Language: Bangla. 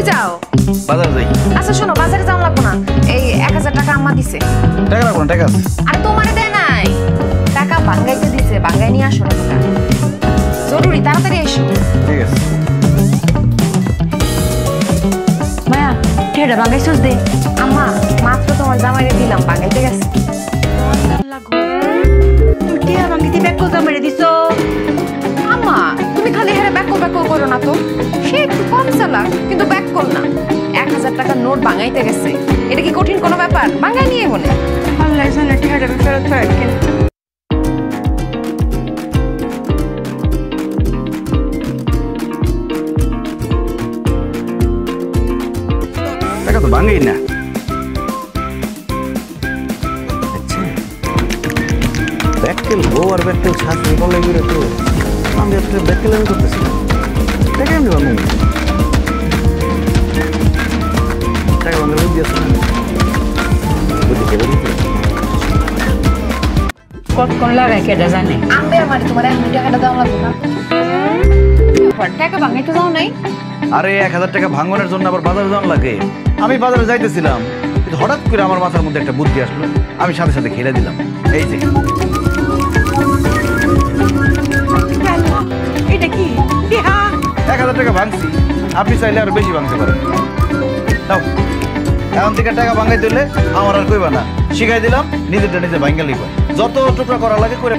যাও বাজার যাই। আচ্ছা শোনো, বাজারে যাওয়া লাগবো না, এই 1000 টাকা আম্মা দিছে। টাকা রাখবো না, টাকা আছে। আরে তোমারে দেয় নাই, টাকা বাঙ্গাইতে দিছে, বাঙ্গাই নিয়ে আসো না টাকা। জরুরি, তাড়াতাড়ি এসো। ঠিক আছে। মায়া ঠেড়া বাঙ্গাইছস দে। আম্মা মাত্র তোমার জামাইরে দিলাম, বাঙ্গাইতে গেছে। তুমি টিয়া ভাঙ্গিতে ব্যাক কল মেরে দিছো। আম্মা তুমি খালি হেরে ব্যাকল ব্যাকল করো না তো, সে একটু কম চালাক কিন্তু ব্যাকল না। 1000 টাকার নোট বাঙ্গাইতে গেছে, এটা কি কঠিন কোনো ব্যাপার? বাঙ্গাই নিয়ে বলে আল্লাহ জানে টিয়াটা ফেরত রাখেন। টাকা তো ভাঙেই না। ব্যাককেল বউ আর ব্যাককেল শাশুড়ি বলে ঘুরে তো আমি একটা ব্যাককেল আমি করতেছি টাকা এমনি ভাঙবো টাকা ভাঙার বুদ্ধি আছে না বুদ্ধি কে বুদ্ধি কতক্ষণ লাগাই কেটা জানে। আনবে আমার তোমার এখন টাকাটা দেওয়া লাগবে না। টাকা বাঙ্গাইতে যাও নাই? আরে 1000 টাকা ভাঙনের জন্য আবার বাজারে যাওয়ার লাগে। আমি বাজারে যাইতেছিলাম কিন্তু হঠাৎ করে আমার মাথার মধ্যে একটা বুদ্ধি আসলো, আমি সাথে সাথে খেলে দিলাম। এই যে এটা কি 1000 টাকা ভাঙছি, আপনি চাইলে আরো বেশি ভাঙতে পারেন। নাও এখন থেকে টাকা ভাঙাই দিলে আমার আর কইবা না, শিখাই দিলাম, নিজেরটা নিজে ভাঙ্গা লিখবা, যত টুকরা করা লাগে করে।